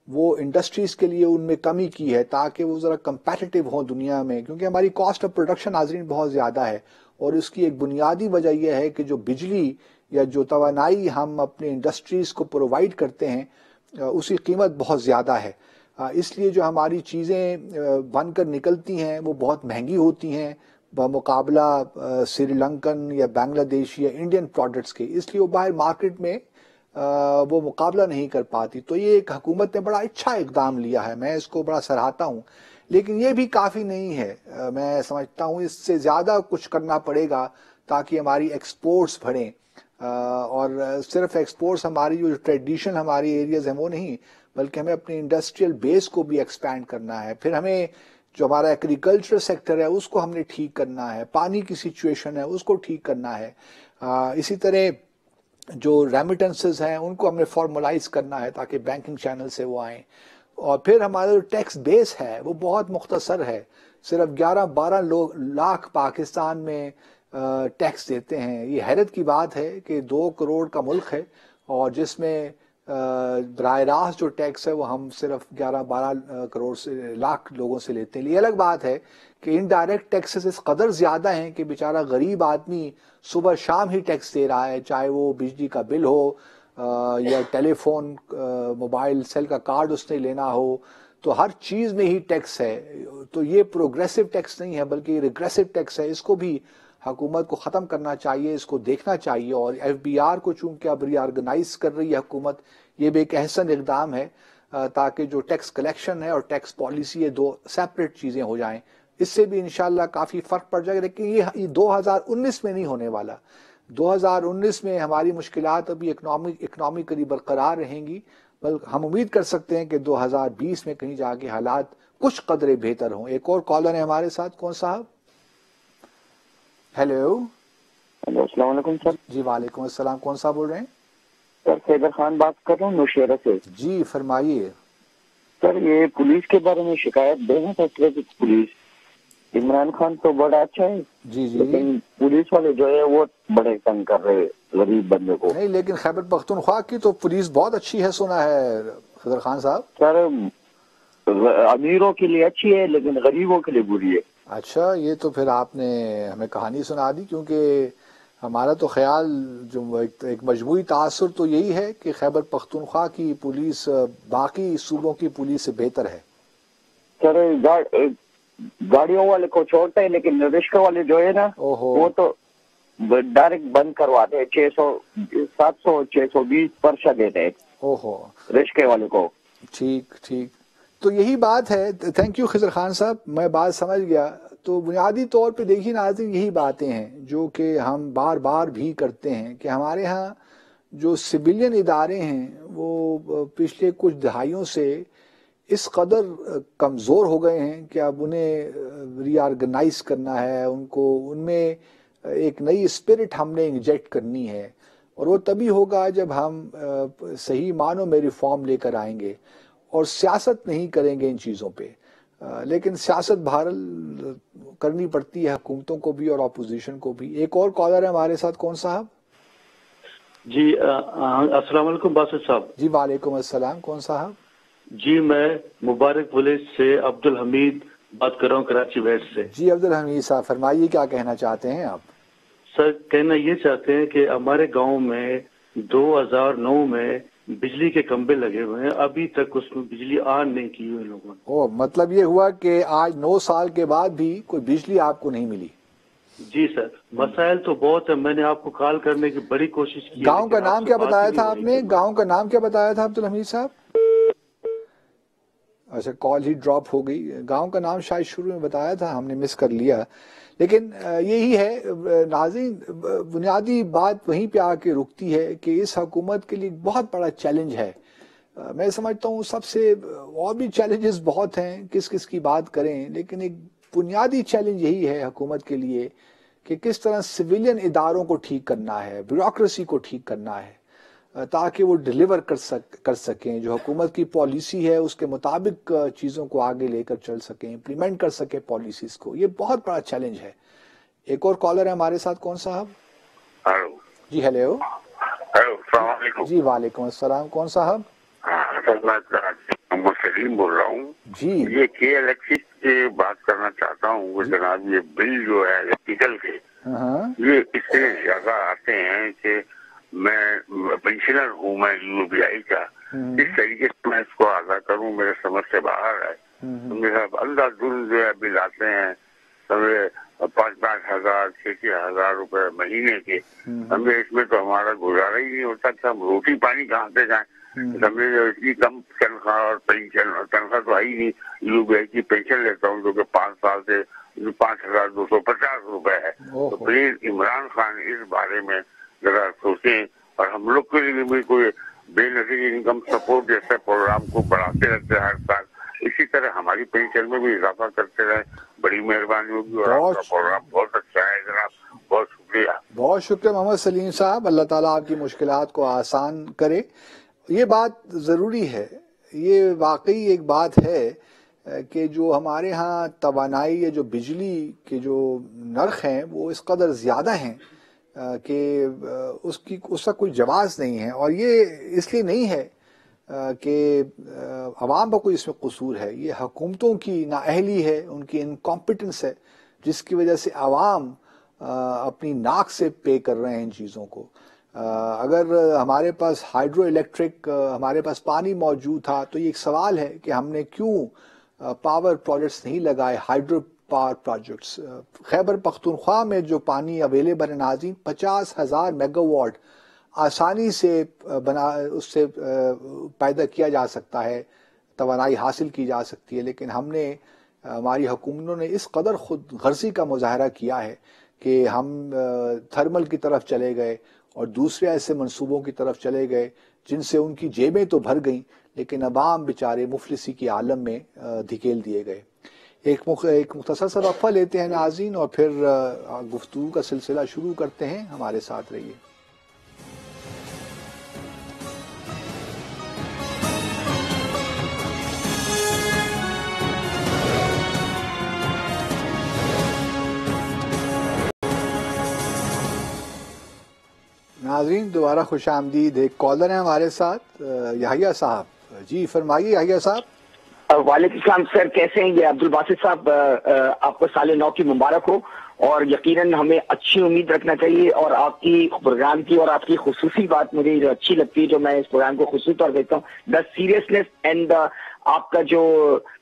وہ انڈسٹریز کے لیے ان میں کمی کی ہے تاکہ وہ ذرا کمپیٹیٹو ہوں دنیا میں، کیونکہ ہماری کاسٹ آف پروڈکشن ناظرین بہت زیادہ ہے، اور اس کی ایک بنیادی وجہ یہ ہے کہ جو بجلی یا جو توانائی ہم اپنے انڈسٹریز کو پرووائڈ کرتے ہیں اس کی قیمت بہت زیادہ ہے. اس لیے جو ہماری چیزیں بن کر نکلتی ہیں وہ بہت مہنگی ہوتی ہیں بمقابلہ سری لنکن یا بنگلہ دیش یا انڈین پروڈکٹس کے، اس لیے وہ باہر مارکیٹ میں وہ مقابلہ نہیں کر پاتی. تو یہ ایک حکومت نے بڑا اچھا اقدام لیا ہے، میں اس کو بڑا سراہتا ہوں، لیکن یہ بھی کافی نہیں ہے. میں سمجھتا ہوں اس سے زیادہ کچھ کرنا پڑے گا تاکہ ہماری ایکسپورٹس بڑھیں، اور صرف ایکسپورٹس ہماری جو ٹریڈیشنل ہماری ایریاز ہیں وہ نہیں، بلکہ ہمیں اپنی انڈسٹریل بیس کو بھی ایکسپینڈ کرنا ہے. پھر ہمیں جو ہمارا ایگریکلچر سیکٹر ہے اس کو ہم نے ٹھیک کرنا ہے، پانی کی سچویشن ہے اس کو ٹھیک کرنا ہے. اسی طرح جو ریمیٹنسز ہیں ان کو ہم نے فارملائز کرنا ہے تاکہ بینکنگ چینل سے وہ آئیں. اور پھر ہمارا جو ٹیکس بیس ہے وہ بہت مختصر ہے، صرف 11-12 لاکھ پاکستان میں ٹیکس دیتے ہیں. یہ حیرت کی بات ہے کہ 2 کروڑ کا ملک ہے اور جس میں براہ راست جو ٹیکس ہے وہ ہم صرف 11-12 کروڑ سے لاکھ لوگوں سے لیتے ہیں. یہ الگ بات ہے کہ انڈائریکٹ ٹیکسز اس قدر زیادہ ہیں کہ بیچارہ غریب آدمی صبح شام ہی ٹیکس دے رہا ہے، چاہے وہ بجلی کا بل ہو یا ٹیلی فون موبائل سیل کا کارڈ اس نے لینا ہو، تو ہر چیز میں ہی ٹیکس ہے. تو یہ پروگریسو ٹیکس نہیں ہے بلکہ یہ ریگریسو ٹیکس ہے. اس کو بھی حکومت کو ختم کرنا چاہیے، اس کو دیکھنا چاہیے. اور FBR کو چونکہ اب ری آرگنائز کر رہی ہے حکومت، یہ بھی ایک احسن اقدام ہے تاکہ جو ٹیکس کلیکشن ہے اور ٹیکس پالیسی ہے 2 سیپریٹ چیزیں ہو جائیں. اس سے بھی انشاءاللہ کافی فرق پڑ جائے گا. لیکن یہ 2019 میں نہیں ہونے والا. 2019 میں ہماری مشکلات ابھی اکنامکلی برقرار رہیں گی، بلکہ ہم امید کر سکتے ہیں کہ 2020 میں کہیں جا کے حالات کچھ قدرے بہتر ہوں. ایک اور کالر ہے ہمارے ساتھ. کون صاحب؟ ہیلو السلام علیکم سر. جی وعلیکم السلام. کون صاحب بول رہے ہیں؟ سر خیبر خان بات کر رہا ہوں نوشیرہ سے. جی فرمائیے. سر یہ پولیس کے بارے میں شکایت دینا تھا. ٹریفک پولیس عمران خان تو بڑا اچھا ہے، جی جی، لیکن پولیس والے جو ہے وہ بڑے تنگ کر رہے غریب بندے کو. نہیں، لیکن خیبر پختونخوا کی تو پولیس بہت اچھی ہے سنا ہے خضر خان صاحب. سر امیروں کے لیے اچھی ہے لیکن غریبوں کے لیے بری ہے. اچھا، یہ تو پھر آپ نے ہمیں کہانی سنا دی، کیونکہ ہمارا تو خیال جو ایک مجموعی تاثر تو یہی ہے کہ خیبر پختونخوا کی پولیس باقی صوبوں کی پولیس سے بہتر ہے. سر گاڑیوں والے کو چھوڑتے ہیں لیکن رکشہ والے جو ہے نا وہ تو ڈائریکٹ بند کرواتے ہیں. 700 620 پرچہ دیتے ہیں رکشے والے کو. ٹھیک ٹھیک، تو یہی بات ہے. تھینک یو خضر خان صاحب، میں بات سمجھ گیا. تو بنیادی طور پہ دیکھیے ناظرین، یہی باتیں ہیں جو کہ ہم بار بار بھی کرتے ہیں کہ ہمارے ہاں جو سویلین ادارے ہیں وہ پچھلے کچھ دہائیوں سے اس قدر کمزور ہو گئے ہیں کہ اب انہیں ری آرگنائز کرنا ہے، ان میں ایک نئی اسپرٹ ہم نے انجیکٹ کرنی ہے، اور وہ تبھی ہوگا جب ہم صحیح معنوں میں ریفارم لے کر آئیں گے اور سیاست نہیں کریں گے ان چیزوں پہ. لیکن سیاست بہرحال کرنی پڑتی ہے حکومتوں کو بھی اور اپوزیشن کو بھی. ایک اور کالر ہے ہمارے ساتھ. کون صاحب؟ جی السلام علیکم باسط صاحب. جی وعلیکم السلام. کون صاحب؟ جی میں مبارک ولیج سے عبدالحمید بات کر رہا ہوں، کراچی ویسٹ سے. جی عبدالحمید صاحب فرمائیے، کیا کہنا چاہتے ہیں آپ؟ سر کہنا یہ چاہتے ہیں کہ ہمارے گاؤں میں 2009 میں بجلی کے کھمبے لگے ہوئے ہیں، ابھی تک اس میں بجلی آن نہیں کی ہوئی لوگوں نے. مطلب یہ ہوا کہ آج 9 سال کے بعد بھی کوئی بجلی آپ کو نہیں ملی؟ جی سر، مسائل تو بہت ہے. میں نے آپ کو کال کرنے کی بڑی کوشش کی. گاؤں کا نام کیا بتایا تھا آپ نے؟ گاؤں کا نام کیا بتایا تھا عبدالحمید صاحب؟ اچھا، کال ہی ڈراپ ہو گئی. گاؤں کا نام شاید شروع میں بتایا تھا، ہم نے مس کر لیا. لیکن یہی ہے ناظرین، بنیادی بات وہیں پہ آ کے رکتی ہے کہ اس حکومت کے لیے بہت بڑا چیلنج ہے. میں سمجھتا ہوں سب سے، اور بھی چیلنجز بہت ہیں، کس کی بات کریں، لیکن ایک بنیادی چیلنج یہی ہے حکومت کے لیے کہ کس طرح سویلین اداروں کو ٹھیک کرنا ہے، بیوروکریسی کو ٹھیک کرنا ہے، تاکہ وہ ڈیلیور کر سکیں، جو حکومت کی پالیسی ہے اس کے مطابق چیزوں کو آگے لے کر چل سکیں، امپلیمنٹ کر سکیں پالیسیز کو. یہ بہت بڑا چیلنج ہے. ایک اور کالر ہے ہمارے ساتھ. کون صاحب؟ ہلو. جی ہیلو. ہلو، السلام علیکم. جی وعلیکم السلام. کون صاحب؟ میں سلیم بول رہا ہوں. جی یہ کے الیکٹرک کی بات کرنا چاہتا ہوں. جناب یہ بل جو ہے الیکٹریکل کے، یہ اس سے زیادہ آتے ہیں کہ میں پینشنر ہوں، میں یو بی آئی کا. اس طریقے سے میں اس کو ادا کروں میرے سمجھ سے باہر ہے. میرا انداز جو ہے بل آتے ہیں 5,000 ہزار 6,000 روپے مہینے کے. ہمیں اس میں تو ہمارا گزارا ہی نہیں ہوتا کہ ہم روٹی پانی کہاں سے جائیں. ہمیں اتنی کم تنخواہ اور پینشن، تنخواہ تو آئی نہیں. یو بی آئی کی پینشن لیتا ہوں جو کہ 5 سال سے 5,250 روپے ہے. تو پلیز عمران خان اس بارے میں ذرا سوچیں، اور ہم لوگ کے لیے بھی کوئی بے نظیر انکم سپورٹ جیسے پروگرام کو بڑھاتے رہتے ہیں ہر سال. اسی طرح ہماری پینشن میں بھی اضافہ کرتے رہیں، بڑی مہربانی ہوگی. اور آپ کا پروگرام بہت اچھا ہے جناب، بہت شکریہ. بہت شکریہ محمد سلیم صاحب. اللہ تعالیٰ آپ کی مشکلات کو آسان کرے. یہ بات ضروری ہے، یہ واقعی ایک بات ہے کہ جو ہمارے ہاں توانائی یا جو بجلی کے جو نرخ ہیں وہ اس قدر زیادہ ہیں کہ اس کا کوئی جواز نہیں ہے. اور یہ اس لیے نہیں ہے کہ عوام کا کوئی اس میں قصور ہے، یہ حکومتوں کی نااہلی ہے، ان کی انکمپیٹنس ہے، جس کی وجہ سے عوام اپنی ناک سے پے کر رہے ہیں ان چیزوں کو. اگر ہمارے پاس ہائیڈرو الیکٹرک، ہمارے پاس پانی موجود تھا، تو یہ ایک سوال ہے کہ ہم نے کیوں پاور پروجیکٹس نہیں لگائے، hydro power projects. Khyber Pakhtunkhwa میں جو پانی اویلیبل ہے ناظرین، 50,000 میگا واٹ آسانی سے اس سے پیدا کیا جا سکتا ہے، توانائی حاصل کی جا سکتی ہے. لیکن ہماری حکومتوں نے اس قدر خود غرضی کا مظاہرہ کیا ہے کہ ہم تھرمل کی طرف چلے گئے اور دوسرے ایسے منصوبوں کی طرف چلے گئے جن سے ان کی جیبیں تو بھر گئیں لیکن عوام بیچارے مفلسی کے عالم میں دھکیل دیے گئے. ایک مختصر سا وقفہ لیتے ہیں ناظرین اور پھر گفتگو کا سلسلہ شروع کرتے ہیں. ہمارے ساتھ رہیے. ناظرین دوبارہ خوش آمدید. ایک کالر ہیں ہمارے ساتھ، یحییٰ صاحب. جی فرمائیے یحییٰ صاحب. وعلیکم السلام سر، کیسے ہیں؟ یہ عبدالباسط صاحب، آپ کو سال نو کی مبارک ہو، اور یقیناً ہمیں اچھی امید رکھنا چاہیے، اور آپ کی پروگرام کی اور آپ کی خصوصی بات مجھے جو اچھی لگتی ہے، جو میں اس پروگرام کو خصوصی طور دیتا ہوں، دا سیریسنیس اینڈ آپ کا جو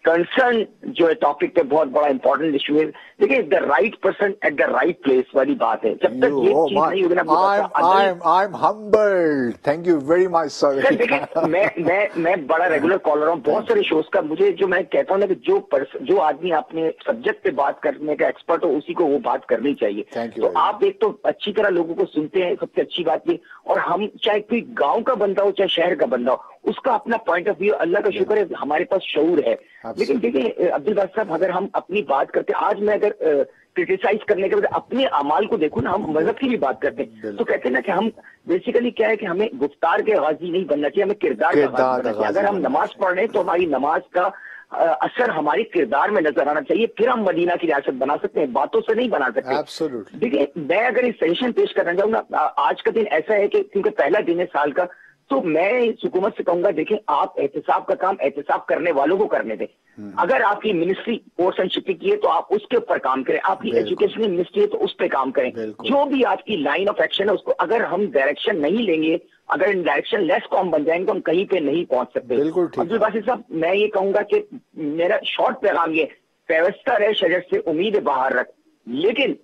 کنسرن جو ہے ٹاپک پہ بہت بڑا امپورٹنٹ ایشو ہے. دیکھیے the right person at the right place والی بات ہے. جب تک یہ چیز نہیں ہوگی نا، میں بڑا ریگولر کالر ہوں بہت سارے شوز کا. مجھے جو میں کہتا ہوں نا کہ جو آدمی اپنے سبجیکٹ پہ بات کرنے کا ایکسپرٹ ہو اسی کو وہ بات کرنی چاہیے. تو آپ ایک تو اچھی طرح لوگوں کو سنتے ہیں، سب سے اچھی بات یہ. اور ہم چاہے کوئی گاؤں کا بندہ ہو چاہے شہر کا بندہ ہو، اس کا اپنا پوائنٹ آف ویو، اللہ کا شکر ہے ہمارے پاس شعور ہے. لیکن دیکھیں عبدالباسط صاحب، اگر ہم اپنی بات کرتے، آج میں اگر کرٹیسائز کرنے کے بعد اپنے اعمال کو دیکھوں نا، ہم مذہب کی بھی بات کرتے ہیں تو کہتے ہیں نا کہ ہم بیسیکلی کیا ہے کہ ہمیں گفتار کے غازی نہیں بننا چاہیے، ہمیں کردار کا غازی بننا چاہیے. اگر ہم نماز پڑھ رہے ہیں تو ہماری نماز کا اثر ہماری کردار میں نظر آنا چاہیے، پھر ہم مدینہ کی ریاست بنا سکتے ہیں، باتوں سے نہیں بنا سکتے. دیکھیے میں اگر اس سجیشن پیش کرنا چاہوں نا، آج کا دن ایسا ہے کہ کیونکہ پہلا دن ہے سال کا، تو میں اس حکومت سے کہوں گا دیکھیں آپ احتساب کا کام احتساب کرنے والوں کو کرنے دیں. اگر آپ کی منسٹری اسپورٹس اینڈ شپنگ کی ہے تو آپ اس کے اوپر کام کریں، آپ کی ایجوکیشن منسٹری ہے تو اس پہ کام کریں. جو بھی آپ کی لائن آف ایکشن ہے اس کو اگر ہم ڈائریکشن نہیں لیں گے، اگر ڈائریکشن لیس قوم بن جائیں گے تو ہم کہیں پہ نہیں پہنچ سکتے. عبدالباسط صاحب میں یہ کہوں گا کہ میرا شارٹ پیغام یہ، پیوستہ رہے شجر سے امید باہر رکھ. لیکن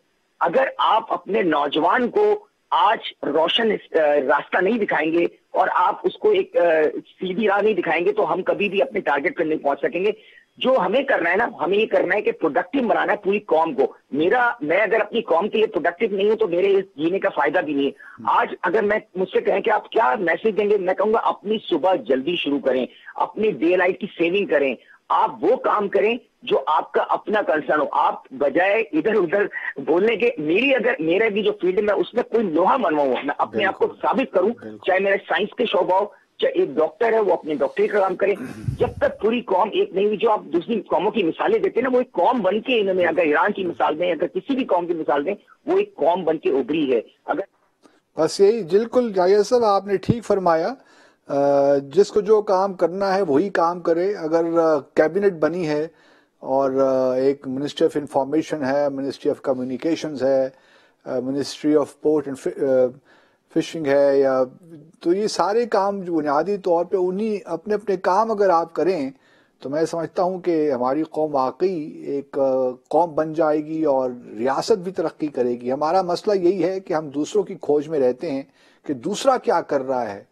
اگر آپ اپنے نوجوان کو آج روشن راستہ نہیں دکھائیں گے اور آپ اس کو ایک سیدھی راہ نہیں دکھائیں گے تو ہم کبھی بھی اپنے ٹارگٹ پہ نہیں پہنچ سکیں گے. جو ہمیں کرنا ہے نا، ہمیں یہ کرنا ہے کہ پروڈکٹیو بنانا ہے پوری قوم کو. میں اگر اپنی قوم کے لیے پروڈکٹیو نہیں ہوں تو میرے اس جینے کا فائدہ بھی نہیں ہے. آج اگر مجھ سے کہیں کہ آپ کیا میسج دیں گے، میں کہوں گا اپنی صبح جلدی شروع کریں، اپنی ڈے لائٹ کی سیونگ کریں، آپ وہ کام کریں جو آپ کا اپنا کنسرن ہو. آپ بجائے ادھر ادھر بولنے کے، میرا بھی جو فیلڈ میں اس میں کوئی لوہا منواؤں، میں اپنے آپ کو ثابت کروں، چاہے میرا سائنس کے شعبہ ہو، چاہے ایک ڈاکٹر ہے وہ اپنے ڈاکٹری کا کام کرے. جب تک پوری قوم ایک نہیں ہوئی، جو آپ دوسری قوموں کی مثالیں دیتے ہیں نا، وہ ایک قوم بن کے انہوں نے، اگر ایران کی مثال دیں، اگر کسی بھی قوم کی مثال دیں، وہ ایک قوم بن کے ابھری ہے. اگر بس یہی بالکل جائز صاحب آپ نے ٹھیک فرمایا. جس کو جو کام کرنا ہے وہی کام کرے. اگر کیبنٹ بنی ہے اور ایک منسٹری آف انفارمیشن ہے، منسٹری آف کمیونیکیشنز ہے، ministry of port and fishing ہے، یا تو یہ سارے کام جو بنیادی طور پہ انہی اپنے اپنے کام اگر آپ کریں تو میں سمجھتا ہوں کہ ہماری قوم واقعی ایک قوم بن جائے گی اور ریاست بھی ترقی کرے گی. ہمارا مسئلہ یہی ہے کہ ہم دوسروں کی کھوج میں رہتے ہیں کہ دوسرا کیا کر رہا ہے،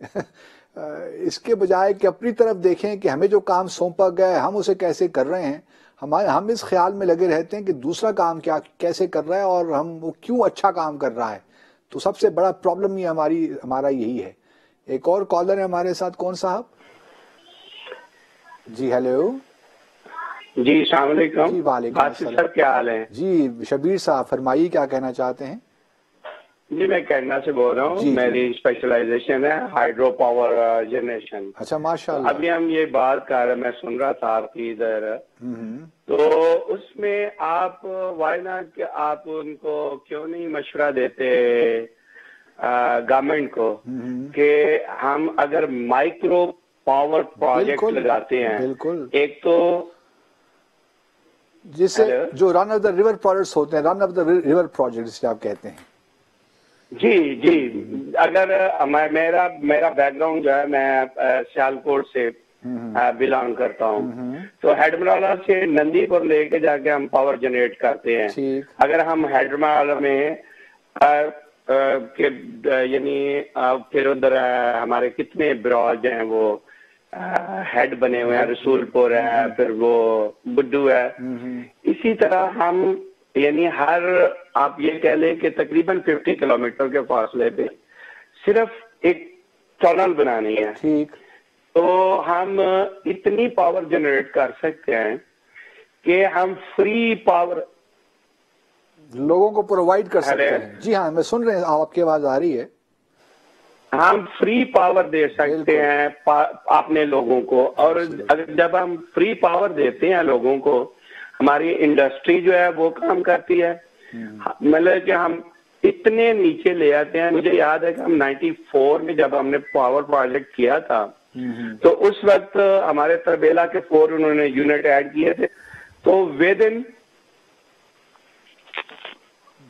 اس کے بجائے کہ اپنی طرف دیکھیں کہ ہمیں جو کام سونپا گیا ہے ہم اسے کیسے کر رہے ہیں. ہم اس خیال میں لگے رہتے ہیں کہ دوسرا کام کیسے کر رہا ہے اور وہ کیوں اچھا کام کر رہا ہے. تو سب سے بڑا پرابلم ہی ہمارا یہی ہے. ایک اور کالر ہے ہمارے ساتھ. کون صاحب؟ جی ہیلو. جی السلام علیکم. جی وعلیکم السلام. سر کیا حال ہے؟ جی شبیر صاحب فرمائیے کیا کہنا چاہتے ہیں. جی میں کینیڈا سے بول رہا ہوں. میری اسپیشلائزیشن ہے ہائیڈرو پاور جنریشن. اچھا ماشاء اللہ. ابھی ہم یہ بات کر رہے، میں سن رہا تھا آپ کی ادھر، تو اس میں آپ وائی ناٹ کہ آپ ان کو کیوں نہیں مشورہ دیتے گورنمنٹ کو کہ ہم اگر مائکرو پاور پروجیکٹ لگاتے ہیں، ایک تو جسے جو رن آف دا ریور پروجیکٹس ہوتے ہیں، رن آف دا ریور پروجیکٹس آپ کہتے ہیں. جی اگر میرا بیک گراؤنڈ جو ہے، میں سیالکوٹ سے بلانگ کرتا ہوں، تو ہیڈمرالا سے نندی پور لے کے جا کے ہم پاور جنریٹ کرتے ہیں. اگر ہم ہیڈمرالا میں یعنی پھر ادھر ہمارے کتنے براج ہیں وہ ہیڈ بنے ہوئے ہیں، رسول پور ہے، پھر وہ بڈو ہے، اسی طرح ہم یعنی آپ یہ کہہ لیں کہ تقریباً 50 کلومیٹر کے فاصلے پہ صرف ایک ٹنل بنانی ہے. ٹھیک. تو ہم اتنی پاور جنریٹ کر سکتے ہیں کہ ہم فری پاور لوگوں کو پرووائڈ کر سکتے ہیں. جی ہاں میں سن رہے ہیں، آپ کی آواز آ رہی ہے. ہم فری پاور دے سکتے ہیں اپنے لوگوں کو. اور جب ہم فری پاور دیتے ہیں لوگوں کو، ہماری انڈسٹری جو ہے وہ کام کرتی ہے. مطلب کہ ہم اتنے نیچے لے آتے ہیں. مجھے یاد ہے کہ ہم 94 میں جب ہم نے پاور پروجیکٹ کیا تھا تو اس وقت ہمارے تربیلا کے 4 انہوں نے یونٹ ایڈ کیے تھے. تو ود ان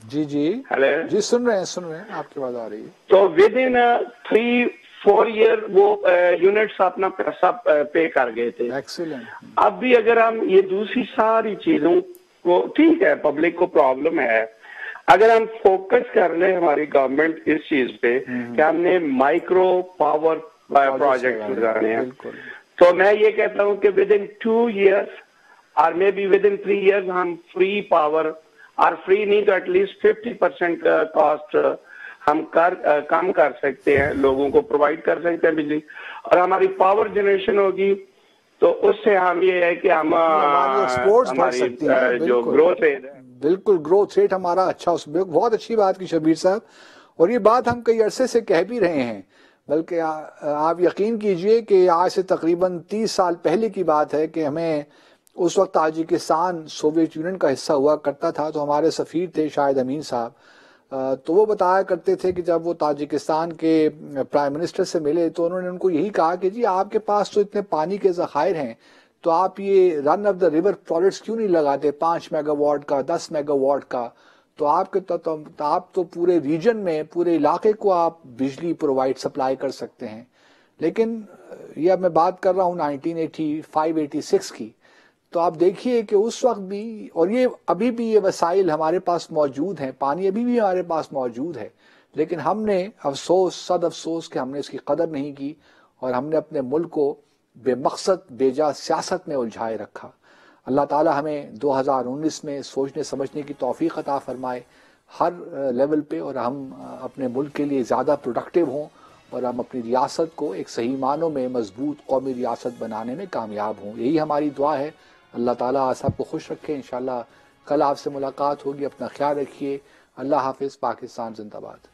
جی جی سن رہے ہیں آپ کی بات آ رہی ہے. تو ود ان 3-4 ایئر وہ یونٹس اپنا پیسہ پے کر گئے تھے. اب بھی اگر ہم یہ دوسری ساری چیزوں کو, ٹھیک ہے پبلک کو پرابلم ہے, اگر ہم فوکس کر لیں ہماری گورنمنٹ اس چیز پہ کہ ہم نے مائکرو پاور پروجیکٹ لگانے ہیں, تو میں یہ کہتا ہوں کہ ود ان 2 ایئرس اور maybe with in 3 years ہم فری پاور, اور فری نہیں تو ایٹ لیسٹ 50% کاسٹ ہم کم کر سکتے ہیں, لوگوں کو پرووائڈ کر سکتے ہیں بجلی, اور ہماری پاور جنریشن ہوگی تو اس سے ہم یہ ہے کہ ہم ہماری جو گروتھ ریٹ ہے, بالکل گروتھ ریٹ ہمارا اچھا, اس میں بہت اچھی بات کی شبیر صاحب, اور یہ بات ہم کئی عرصے سے کہہ بھی رہے ہیں. بلکہ آپ یقین کیجئے کہ آج سے تقریباً 30 سال پہلے کی بات ہے کہ ہمیں اس وقت تاجکستان سوویت یونین کا حصہ ہوا کرتا تھا, تو ہمارے سفیر تھے شاہد امین صاحب, تو وہ بتایا کرتے تھے کہ جب وہ تاجکستان کے پرائم منسٹر سے ملے تو انہوں نے ان کو یہی کہا کہ جی آپ کے پاس تو اتنے پانی کے ذخائر ہیں, تو آپ یہ رن آف دا ریور پروجیکٹس کیوں نہیں لگاتے 5 میگا واٹ کا 10 میگا واٹ کا, تو آپ تو پورے ریجن میں پورے علاقے کو آپ بجلی پرووائڈ سپلائی کر سکتے ہیں. لیکن یہ اب میں بات کر رہا ہوں 1985-86 کی, تو آپ دیکھیے کہ اس وقت بھی, اور یہ ابھی بھی یہ وسائل ہمارے پاس موجود ہیں, پانی ابھی بھی ہمارے پاس موجود ہے, لیکن ہم نے صد افسوس کہ ہم نے اس کی قدر نہیں کی, اور ہم نے اپنے ملک کو بے مقصد بے جا سیاست میں الجھائے رکھا. اللہ تعالی ہمیں 2019 میں سوچنے سمجھنے کی توفیق عطا فرمائے ہر لیول پہ, اور ہم اپنے ملک کے لیے زیادہ پروڈکٹیو ہوں, اور ہم اپنی ریاست کو ایک صحیح معنوں میں مضبوط قومی ریاست بنانے میں کامیاب ہوں. یہی ہماری دعا ہے. اللہ تعالیٰ آپ سب کو خوش رکھے. انشاءاللہ کل آپ سے ملاقات ہوگی. اپنا خیال رکھیے. اللہ حافظ. پاکستان زندہ باد.